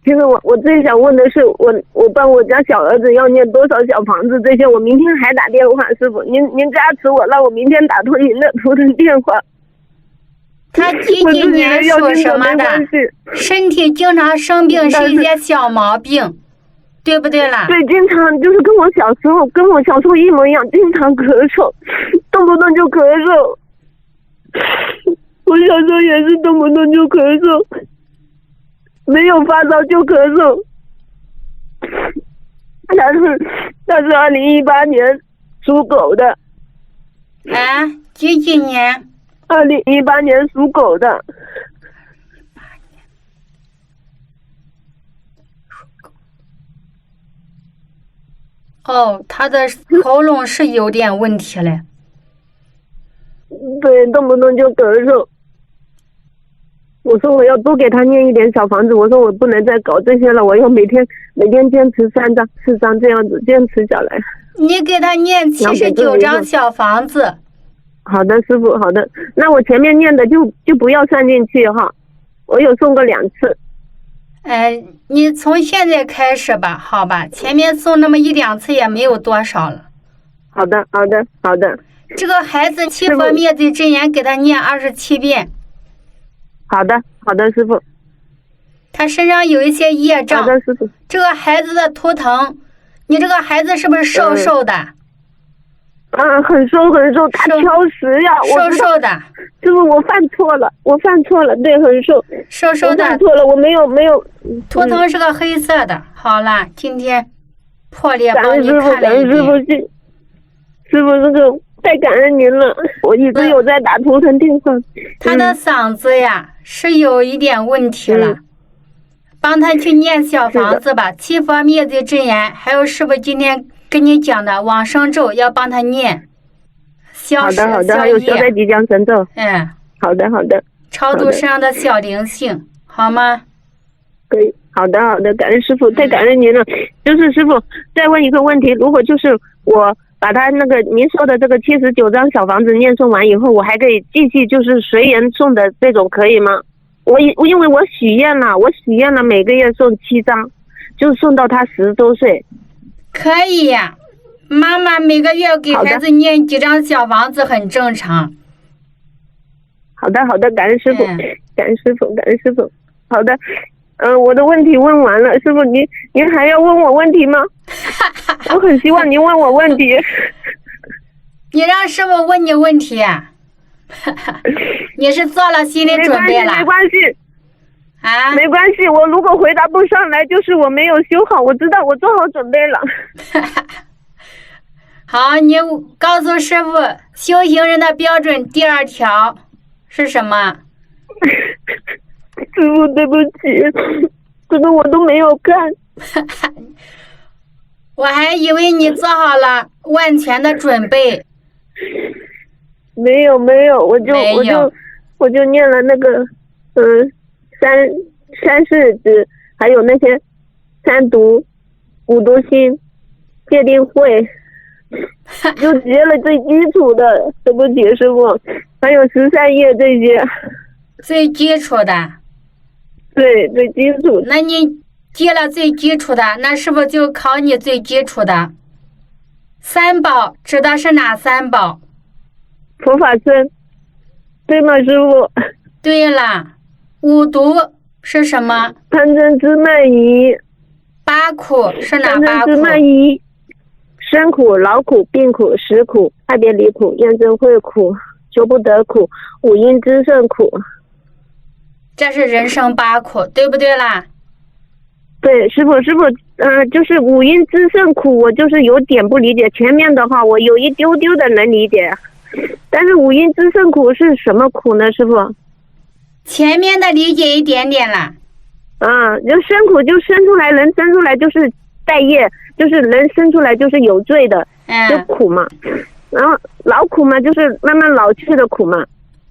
其实我最想问的是，我帮我家小儿子要念多少小房子，这些我明天还打电话，师傅您加持我，让我明天打通您的图腾电话。他几几年属什么的？身体经常生病，是一些小毛病，对不对啦？对，经常就是跟我小时候一模一样，经常咳嗽，动不动就咳嗽。我小时候也是动不动就咳嗽，没有发烧就咳嗽。他是2018年属狗的。啊，几几年？2018年属狗的。哦，他的喉咙是有点问题嘞。对，动不动就咳嗽。我说我要多给他念一点小房子，我说我不能再搞这些了，我要每天坚持3张4张这样子坚持下来。你给他念79张小房子。好的，师傅，好的。那我前面念的就不要算进去哈，我有送过2次。你从现在开始吧，好吧，前面送那么1、2次也没有多少了。好的，好的，好的。这个孩子七佛灭罪真言给他念27遍。好的，好的，师傅。他身上有一些业障。好的，师傅。这个孩子的图腾，你这个孩子是不是瘦瘦的？很瘦，他挑食呀。瘦的。师傅，我犯错了，对，很瘦。瘦的。我犯错了，我没有。图腾是个黑色的。好了，今天破裂帮你看了一遍。师傅，这个太感恩您了，我一直有在打图腾电话。他的嗓子呀是有一点问题了，帮他去念小房子吧，七佛灭罪真言，还有师傅今天跟你讲的往生咒要帮他念。好的，还有消灾吉祥神咒。好的。超度身上的小灵性，好吗？可以。好的，感恩师傅，太感恩您了。就是师傅再问一个问题，如果就是我把他那个您说的这个79张小房子念诵完以后，我还可以继续就是随缘送的这种，可以吗？因为我许愿了每个月送7张，就送到他10多岁。可以呀，妈妈每个月给孩子念几张小房子很正常。好的，感恩师傅，感恩师傅。好的，我的问题问完了，师傅您还要问我问题吗？我很希望您问我问题。你让师傅问你问题啊？你是做了心理准备了？没关系。没关系，我如果回答不上来，就是我没有修好，我知道我做好准备了。好，你告诉师傅，修行人的标准第2条是什么？师傅，对不起，这个我都没有看。我还以为你做好了万全的准备。没有，我就念了那个三世子，还有那些3读、5读心、戒定慧，就结了最基础的，对不起师傅，还有13页这些。最基础的。对，最基础。那你接了最基础的，那是不是就考你最基础的？3宝指的是哪3宝？佛法僧，对吗，师傅？对了。5毒是什么？贪嗔痴慢疑。8苦是哪8苦？贪嗔痴慢疑，生苦、劳苦、病苦、死苦、爱别离苦、怨憎会苦、求不得苦、五阴炽盛苦。这是人生8苦，对不对啦？对，师傅，就是五阴炽盛苦，我就是有点不理解。前面的话我有一丢丢的能理解，但是五阴炽盛苦是什么苦呢，师傅？前面的理解一点点啦。就生苦，就生出来，人生出来就是带业，就是人生出来就是有罪的，就苦嘛。然后劳苦嘛，就是慢慢老去的苦嘛。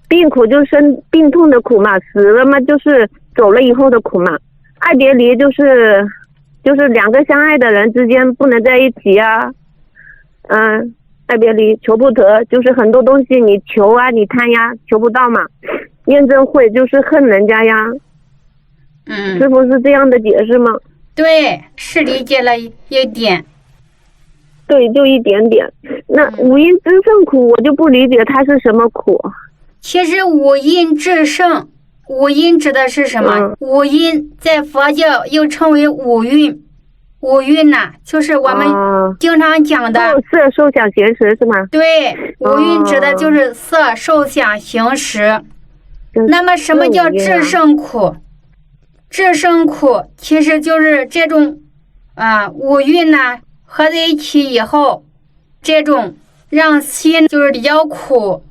病苦就生病痛的苦嘛，死了嘛就是走了以后的苦嘛。爱别离就是2个相爱的人之间不能在一起啊。爱别离，求不得就是很多东西你求啊，你贪呀，求不到嘛。怨憎会就是恨人家呀。师傅是这样的解释吗？对，是理解了一点。对，就一点点。那五阴炽盛苦，我就不理解它是什么苦。其实五阴炽盛，五阴指的是什么？五阴在佛教又称为五蕴。五蕴呐，就是我们经常讲的色受想行识是吗？对，五蕴指的就是色受想行识。那么什么叫炽盛苦？炽盛苦其实就是这种五蕴呢合在一起以后，这种让心就是比较苦，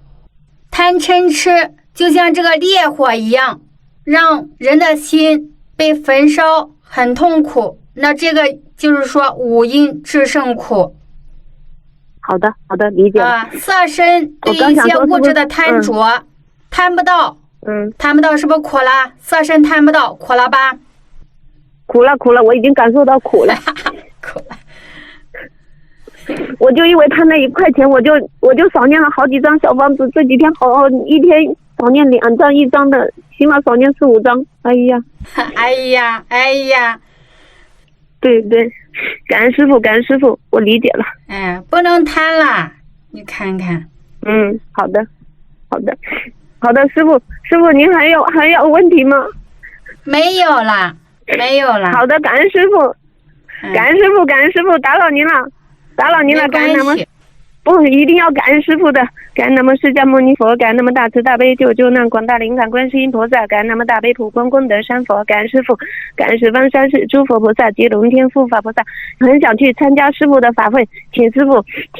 贪嗔痴就像这个烈火一样，让人的心被焚烧，很痛苦。那这个就是说五阴炽盛苦。好的，理解了。色身对一些物质的贪着，贪不到，贪不到是不是苦了？色身贪不到，苦了吧？苦了，我已经感受到苦了。苦了。我就因为他那1块钱，我就少念了好几张小房子，这几天一天少念2张1张的，起码少念4、5张。哎呀。对，感恩师傅，我理解了。不能贪了，你看看。好的，师傅，您还有问题吗？没有了。好的，感恩师傅，打扰您了，感恩南无，不一定要感恩师傅的，感恩南无释迦牟尼佛，感恩南无大慈大悲救难广大灵感观世音菩萨，感恩南无大悲普光功德山佛，感恩师傅，感恩十方三世诸佛菩萨及龙天护法菩萨。很想去参加师傅的法会，请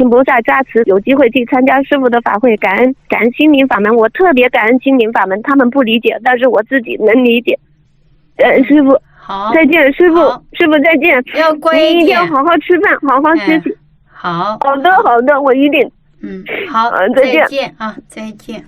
菩萨加持，有机会去参加师傅的法会。感恩心灵法门，我特别感恩心灵法门，他们不理解，但是我自己能理解。师傅好，再见，师傅再见。要乖一点，你一定要好好吃饭，好好休息。好的，我一定。好，再见啊，再见。